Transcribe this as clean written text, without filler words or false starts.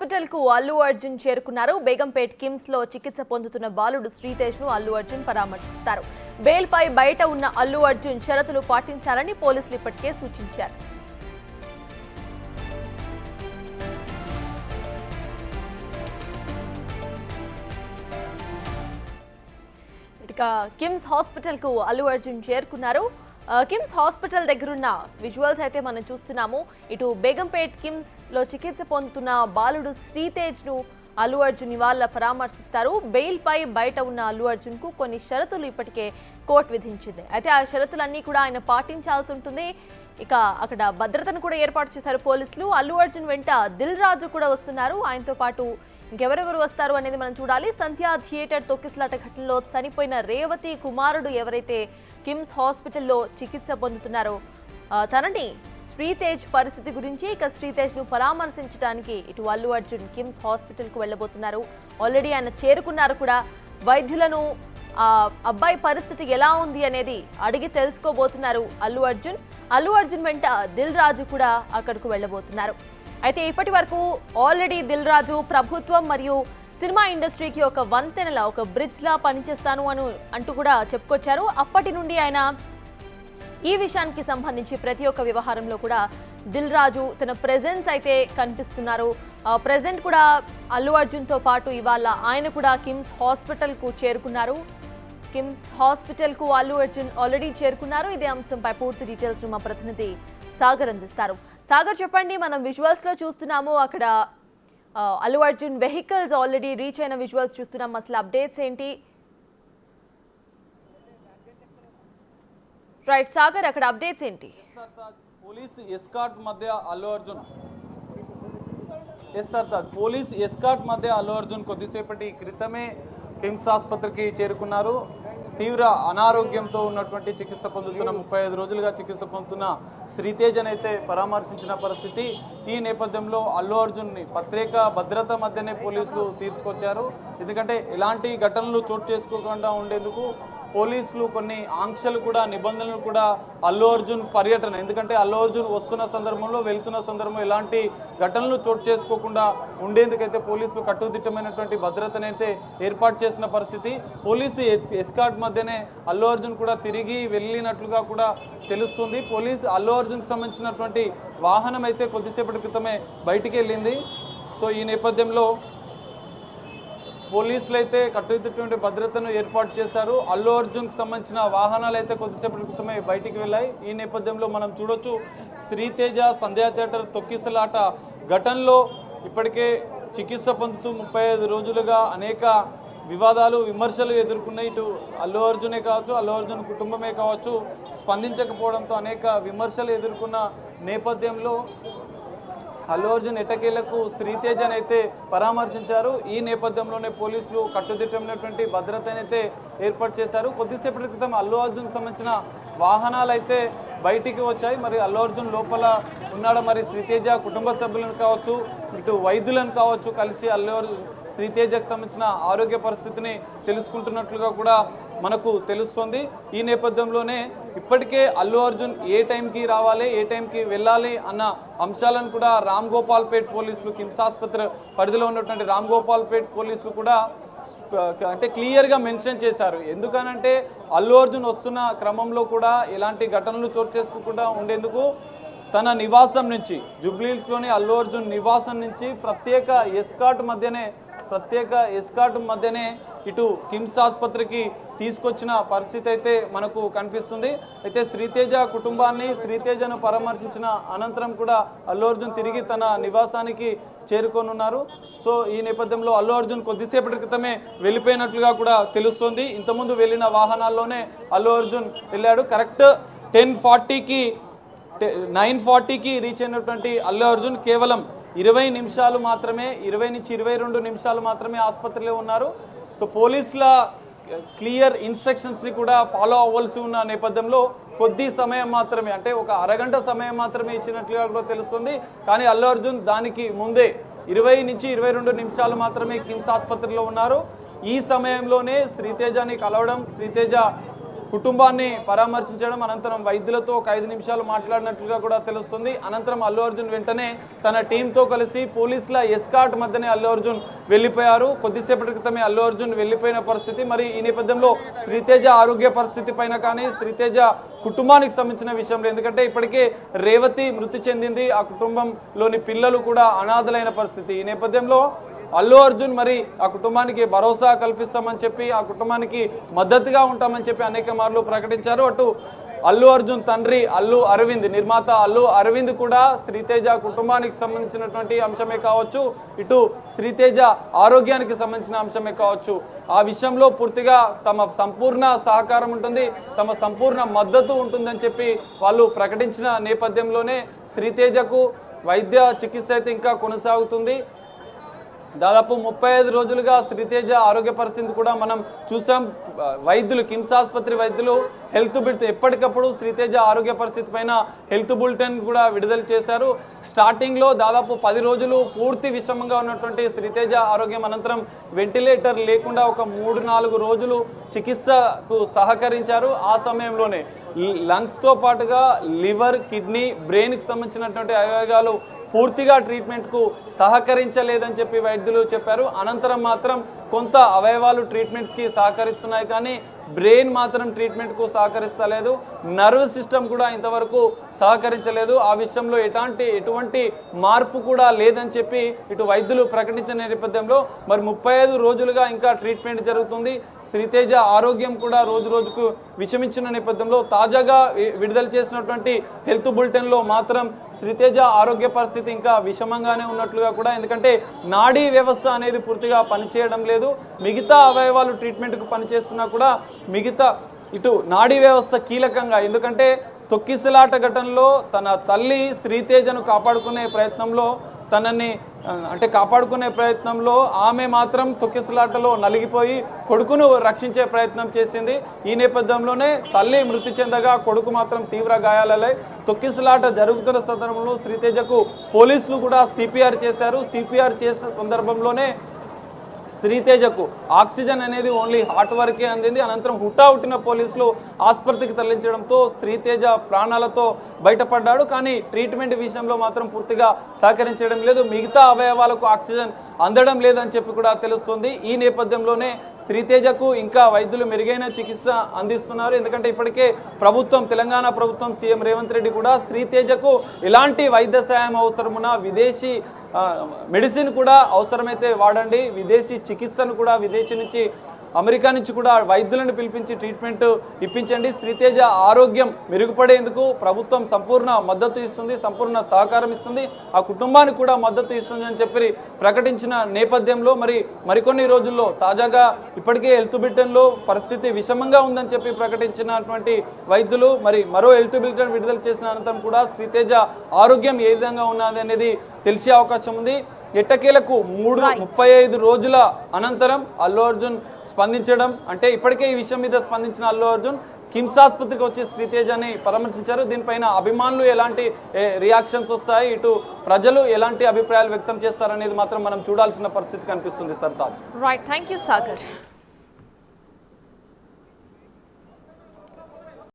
Hospital కు అల్లు అర్జున్ చేరుకున్నారు. బేగంపేట్ కిమ్స్ లో చికిత్స పొందుతున్న బాలుడు శ్రీతేజ్ ను అల్లు అర్జున్ పరామర్శిస్తారు. బెయిల్ పై బయట ఉన్న అల్లు అర్జున్ షరతులు పాటించాలని పోలీసులు ఇప్పటికే సూచించారు. ఇక కిమ్స్ హాస్పిటల్ కు అల్లు అర్జున్ చేరుకున్నారు. కిమ్స్ హాస్పిటల్ దగ్గరున్న విజువల్స్ అయితే మనం చూస్తున్నాము. ఇటు బేగంపేట్ కిమ్స్ లో చికిత్స పొందుతున్న బాలుడు శ్రీతేజ్ ను అల్లు అర్జున్ ఇవాళ పరామర్శిస్తారు. బెయిల్ పై బయట ఉన్న అల్లు అర్జున్ కు కొన్ని షరతులు ఇప్పటికే కోర్టు విధించింది. అయితే ఆ షరతులన్నీ కూడా ఆయన పాటించాల్సి ఉంటుంది. ఇక అక్కడ భద్రతను కూడా ఏర్పాటు చేశారు పోలీసులు. అల్లు అర్జున్ వెంట దిల్ రాజు కూడా వస్తున్నారు. ఆయనతో పాటు ఇంకెవరెవరు వస్తారు అనేది మనం చూడాలి. సంధ్యా థియేటర్ తొక్కిసలాట ఘటనలో చనిపోయిన రేవతి కుమారుడు ఎవరైతే కిమ్స్ హాస్పిటల్లో చికిత్స పొందుతున్నారో తనని శ్రీతేజ్ పరిస్థితి గురించి ఇక శ్రీతేజ్ ను పరామర్శించడానికి ఇటు అల్లు అర్జున్ కిమ్స్ హాస్పిటల్ కు వెళ్ళబోతున్నారు. ఆల్రెడీ ఆయన చేరుకున్నారు కూడా. వైద్యులను అబ్బాయి పరిస్థితి ఎలా ఉంది అనేది అడిగి తెలుసుకోబోతున్నారు అల్లు అర్జున్. అల్లు అర్జున్ వెంట దిల్ రాజు కూడా అక్కడకు వెళ్ళబోతున్నారు. అయితే ఇప్పటి వరకు ఆల్రెడీ దిల్ రాజు ప్రభుత్వం మరియు సినిమా ఇండస్ట్రీకి ఒక వంతెనలా ఒక బ్రిడ్జ్ లా పనిచేస్తాను అంటూ కూడా చెప్పుకొచ్చారు. అప్పటి నుండి ఆయన ఈ విషయానికి సంబంధించి ప్రతి ఒక్క వ్యవహారంలో కూడా దిల్ రాజు తన ప్రెజెన్స్ అయితే కనిపిస్తున్నారు. ప్రెజెంట్ కూడా అల్లు అర్జున్ తో పాటు ఇవాళ ఆయన కూడా కిమ్స్ హాస్పిటల్ కు చేరుకున్నారు. కిమ్స్ హాస్పిటల్ కు అల్లు అర్జున్ ఆల్రెడీ చేరుకున్నారు. ఇదే అంశంపై పూర్తి డీటెయిల్స్ మా ప్రతినిధి సాగర్ అందిస్తారు. సాగర్, చెప్పండి. మనం విజువల్స్ లో చూస్తున్నాము, అక్కడ Allu Arjun vehicles already reach అయిన విజువల్స్ చూస్తున్నాం. అసలు అప్డేట్స్ ఏంటి? రైట్ సాగర్, అక్కడ అప్డేట్స్ ఏంటి? పోలీస్ ఎస్కార్ట్ మధ్య అల్లు అర్జున్ పోలీస్ ఎస్కార్ట్ మధ్య అల్లు అర్జున్ కొద్దిసేపటి క్రితమే కిమ్స్ ఆసుపత్రికి చేరుకున్నారు. తీవ్ర అనారోగ్యంతో ఉన్నటువంటి చికిత్స పొందుతున్న 35 రోజులుగా చికిత్స పొందుతున్న శ్రీతేజ్ అయితే పరామర్శించిన పరిస్థితి. ఈ నేపథ్యంలో అల్లు అర్జున్ని ప్రత్యేక భద్రత మధ్యనే పోలీసులు తీర్చుకొచ్చారు. ఎందుకంటే ఎలాంటి ఘటనలు చోటు చేసుకోకుండా ఉండేందుకు పోలీసులు కొన్ని ఆంక్షలు కూడా నిబంధనలు కూడా అల్లు అర్జున్ పర్యటన, ఎందుకంటే అల్లు అర్జున్ వస్తున్న సందర్భంలో వెళ్తున్న సందర్భంలో ఎలాంటి ఘటనలు చోటు చేసుకోకుండా ఉండేందుకైతే పోలీసులు కట్టుదిట్టమైనటువంటి భద్రతనైతే ఏర్పాటు చేసిన పరిస్థితి. పోలీసు ఎస్కార్ట్ మధ్యనే అల్లు అర్జున్ కూడా తిరిగి వెళ్ళినట్లుగా కూడా తెలుస్తుంది. పోలీసు అల్లు అర్జున్కి సంబంధించినటువంటి వాహనం అయితే కొద్దిసేపటి క్రితమే బయటికి వెళ్ళింది. సో ఈ నేపథ్యంలో పోలీసులు అయితే కట్టుదిట్టమైన భద్రతను ఏర్పాటు చేశారు. అల్లు అర్జున్కి సంబంధించిన వాహనాలు అయితే కొద్దిసేపటి క్రితమే బయటికి వెళ్ళాయి. ఈ నేపథ్యంలో మనం చూడొచ్చు, శ్రీతేజ సంధ్యా థియేటర్ తొక్కిసలాట ఘటనలో ఇప్పటికే చికిత్స పొందుతూ 35 రోజులుగా అనేక వివాదాలు విమర్శలు ఎదుర్కొన్నాయి. ఇటు అల్లు అర్జునే కావచ్చు, అల్లు అర్జున్ కుటుంబమే కావచ్చు, స్పందించకపోవడంతో అనేక విమర్శలు ఎదుర్కొన్న నేపథ్యంలో అల్లు అర్జున్ ఎట్టకేలకు శ్రీతేజని అయితే పరామర్శించారు. ఈ నేపథ్యంలోనే పోలీసులు కట్టుదిట్టమైనటువంటి భద్రతనైతే ఏర్పాటు చేశారు. కొద్దిసేపటి క్రితం అల్లు అర్జున్ సంబంధించిన వాహనాలు అయితే బయటికి వచ్చాయి. మరి అల్లు అర్జున్ లోపల ఉన్నాడు. మరి శ్రీతేజ కుటుంబ సభ్యులను కావచ్చు, ఇటు వైద్యులను కావచ్చు కలిసి అల్లు అర్జున్ శ్రీతేజకు సంబంధించిన ఆరోగ్య పరిస్థితిని తెలుసుకుంటున్నట్లుగా కూడా మనకు తెలుస్తుంది. ఈ నేపథ్యంలోనే ఇప్పటికే అల్లు అర్జున్ ఏ టైంకి రావాలి, ఏ టైంకి వెళ్ళాలి అన్న అంశాలను కూడా రామ్ గోపాల్ పేట్ పోలీసులు, కిమ్స్ ఆసుపత్రి పరిధిలో ఉన్నటువంటి రామ్ గోపాల్ పేట్ పోలీసులు కూడా అంటే క్లియర్గా మెన్షన్ చేశారు. ఎందుకనంటే అల్లు అర్జున్ వస్తున్న క్రమంలో కూడా ఎలాంటి ఘటనలు చోటు చేసుకోకుండా ఉండేందుకు తన నివాసం నుంచి, జూబ్లీహిల్స్లోని అల్లు అర్జున్ నివాసం నుంచి ప్రత్యేక ఎస్కార్ట్ మధ్యనే ఇటు కిమ్స్ ఆసుపత్రికి తీసుకొచ్చిన పరిస్థితి అయితే మనకు కనిపిస్తుంది. అయితే శ్రీతేజ కుటుంబాన్ని, శ్రీతేజను పరామర్శించిన అనంతరం కూడా అల్లు అర్జున్ తిరిగి తన నివాసానికి చేరుకోనున్నారు. సో ఈ నేపథ్యంలో అల్లు అర్జున్ కొద్దిసేపటి క్రితమే వెళ్ళిపోయినట్లుగా కూడా తెలుస్తుంది. ఇంతకుముందు వెళ్ళిన వాహనాల్లోనే అల్లు అర్జున్ వెళ్ళాడు. కరెక్ట్ 9:40కి రీచ్ అయినటువంటి అల్లు అర్జున్ కేవలం 20 నిమిషాలు మాత్రమే, 20 నుంచి 22 నిమిషాలు మాత్రమే ఆసుపత్రిలో ఉన్నారు. సో పోలీసుల క్లియర్ ఇన్స్ట్రక్షన్స్ని కూడా ఫాలో అవ్వాల్సి ఉన్న నేపథ్యంలో కొద్ది సమయం మాత్రమే, అంటే ఒక అరగంట సమయం మాత్రమే ఇచ్చినట్లుగా కూడా తెలుస్తుంది. కానీ అల్లు అర్జున్ దానికి ముందే 20 నుంచి 22 నిమిషాలు మాత్రమే కిమ్స్ ఆసుపత్రిలో ఉన్నారు. ఈ సమయంలోనే శ్రీతేజని కలవడం, శ్రీతేజ కుటుంబాన్ని పరామర్శించడం, అనంతరం వైద్యులతో ఒక 5 నిమిషాలు మాట్లాడినట్లుగా కూడా తెలుస్తుంది. అనంతరం అల్లు అర్జున్ వెంటనే తన టీంతో కలిసి పోలీసుల ఎస్కార్ట్ మధ్యనే అల్లు అర్జున్ వెళ్ళిపోయారు. కొద్దిసేపటి క్రితమే అల్లు అర్జున్ వెళ్ళిపోయిన పరిస్థితి. మరి ఈ నేపథ్యంలో శ్రీతేజ ఆరోగ్య పరిస్థితి పైన కానీ, శ్రీతేజ కుటుంబానికి సంబంధించిన విషయంలో, ఎందుకంటే ఇప్పటికే రేవతి మృతి చెందింది, ఆ కుటుంబంలోని పిల్లలు కూడా అనాథలైన పరిస్థితి. ఈ నేపథ్యంలో అల్లు అర్జున్ మరి ఆ కుటుంబానికి భరోసా కల్పిస్తామని చెప్పి, ఆ కుటుంబానికి మద్దతుగా ఉంటామని చెప్పి అనేక మార్లు ప్రకటించారు. అటు అల్లు అర్జున్ తండ్రి అల్లు అరవింద్, నిర్మాత అల్లు అరవింద్ కూడా శ్రీతేజ కుటుంబానికి సంబంధించినటువంటి అంశమే కావచ్చు, ఇటు శ్రీతేజ ఆరోగ్యానికి సంబంధించిన అంశమే కావచ్చు, ఆ విషయంలో పూర్తిగా తమ సంపూర్ణ సహకారం ఉంటుంది, తమ సంపూర్ణ మద్దతు ఉంటుందని చెప్పి వాళ్ళు ప్రకటించిన నేపథ్యంలోనే శ్రీతేజకు వైద్య చికిత్స అయితే ఇంకా కొనసాగుతుంది. దాదాపు 35 రోజులుగా శ్రీతేజ ఆరోగ్య పరిస్థితి కూడా మనం చూసాం. వైద్యులు, కిమ్స్ ఆసుపత్రి వైద్యులు హెల్త్ బులెటిన్ ఎప్పటికప్పుడు శ్రీతేజ ఆరోగ్య పరిస్థితి పైన హెల్త్ బులెటిన్ కూడా విడుదల చేశారు. స్టార్టింగ్లో దాదాపు 10 రోజులు పూర్తి విషమంగా ఉన్నటువంటి శ్రీతేజ ఆరోగ్యం అనంతరం వెంటిలేటర్ లేకుండా ఒక 3-4 రోజులు చికిత్సకు సహకరించారు. ఆ సమయంలోనే లంగ్స్తో పాటుగా లివర్, కిడ్నీ, బ్రెయిన్కి సంబంధించినటువంటి అవయవాలు పూర్తిగా ట్రీట్మెంట్కు సహకరించలేదని చెప్పి వైద్యులు చెప్పారు. అనంతరం మాత్రం కొంత అవయవాలు ట్రీట్మెంట్స్కి సహకరిస్తున్నాయి, కానీ బ్రెయిన్ మాత్రం ట్రీట్మెంట్కు సహకరిస్తలేదు, నర్వ్ సిస్టమ్ కూడా ఇంతవరకు సహకరించలేదు. ఆ విషయంలో ఎటువంటి మార్పు కూడా లేదని చెప్పి ఇటు వైద్యులు ప్రకటించిన నేపథ్యంలో మరి 35 రోజులుగా ఇంకా ట్రీట్మెంట్ జరుగుతుంది. శ్రీతేజ ఆరోగ్యం కూడా రోజు రోజుకు విషమించిన నేపథ్యంలో తాజాగా విడుదల చేసినటువంటి హెల్త్ బులెటిన్లో మాత్రం శ్రీతేజ ఆరోగ్య పరిస్థితి ఇంకా విషమంగానే ఉన్నట్లుగా కూడా, ఎందుకంటే నాడీ వ్యవస్థ అనేది పూర్తిగా పనిచేయడం లేదు, మిగతా అవయవాలు ట్రీట్మెంట్కు పనిచేస్తున్నా కూడా మిగతా ఇటు నాడీ వ్యవస్థ కీలకంగా, ఎందుకంటే తొక్కిసలాట ఘటనలో తన తల్లి శ్రీతేజను కాపాడుకునే ప్రయత్నంలో ఆమె మాత్రం తొక్కిసలాటలో నలిగిపోయి కొడుకును రక్షించే ప్రయత్నం చేసింది. ఈ నేపథ్యంలోనే తల్లి మృతి చెందగా కొడుకు మాత్రం తీవ్ర గాయాలై తొక్కిసలాట జరుగుతున్న సందర్భంలో శ్రీతేజకు పోలీసులు కూడా సిపిఆర్ చేశారు. సిపిఆర్ చేసిన సందర్భంలోనే శ్రీతేజకు ఆక్సిజన్ అనేది ఓన్లీ హార్ట్ వరకే అందింది. అనంతరం హుటాహుటిన పోలీసులు ఆసుపత్రికి తరలించడంతో శ్రీతేజ ప్రాణాలతో బయటపడ్డాడు. కానీ ట్రీట్మెంట్ విషయంలో మాత్రం పూర్తిగా సహకరించడం లేదు, మిగతా అవయవాలకు ఆక్సిజన్ అందడం లేదని చెప్పి కూడా తెలుస్తుంది. ఈ నేపథ్యంలోనే శ్రీతేజకు ఇంకా వైద్యులు మెరుగైన చికిత్స అందిస్తున్నారు. ఎందుకంటే ఇప్పటికే తెలంగాణ ప్రభుత్వం, సీఎం రేవంత్ రెడ్డి కూడా శ్రీతేజకు ఎలాంటి వైద్య సాయం అవసరమున్నా విదేశీ మెడిసిన్ కూడా అవసరమైతే వాడండి, విదేశీ చికిత్సను కూడా విదేశీ నుంచి, అమెరికా నుంచి కూడా వైద్యులను పిలిపించి ట్రీట్మెంట్ ఇప్పించండి, శ్రీతేజ ఆరోగ్యం మెరుగుపడేందుకు ప్రభుత్వం సంపూర్ణ మద్దతు ఇస్తుంది, సంపూర్ణ సహకారం ఇస్తుంది, ఆ కుటుంబానికి కూడా మద్దతు ఇస్తుంది అని చెప్పి ప్రకటించిన నేపథ్యంలో మరికొన్ని రోజుల్లో తాజాగా ఇప్పటికే హెల్త్ బులెటిన్లో పరిస్థితి విషమంగా ఉందని చెప్పి ప్రకటించినటువంటి వైద్యులు మరో హెల్త్ బులెటిన్ విడుదల చేసిన అనంతరం కూడా శ్రీతేజ ఆరోగ్యం ఏ విధంగా ఉన్నది అనేది తెలిసే అవకాశం ఉంది. ఎట్టకేలకు 35 రోజుల అనంతరం అల్లు అర్జున్ స్పందించడం, అంటే ఇప్పటికే ఈ విషయం మీద స్పందించిన అల్లు అర్జున్ కిమ్స్ ఆసుపత్రికి వచ్చి శ్రీతేజని పరామర్శించారు. దీనిపైన అభిమానులు ఎలాంటి రియాక్షన్స్ వస్తాయి, ఇటు ప్రజలు ఎలాంటి అభిప్రాయాలు వ్యక్తం చేస్తారనేది మాత్రం మనం చూడాల్సిన పరిస్థితి కనిపిస్తుంది. Sartaj. Right, thank you Sagar.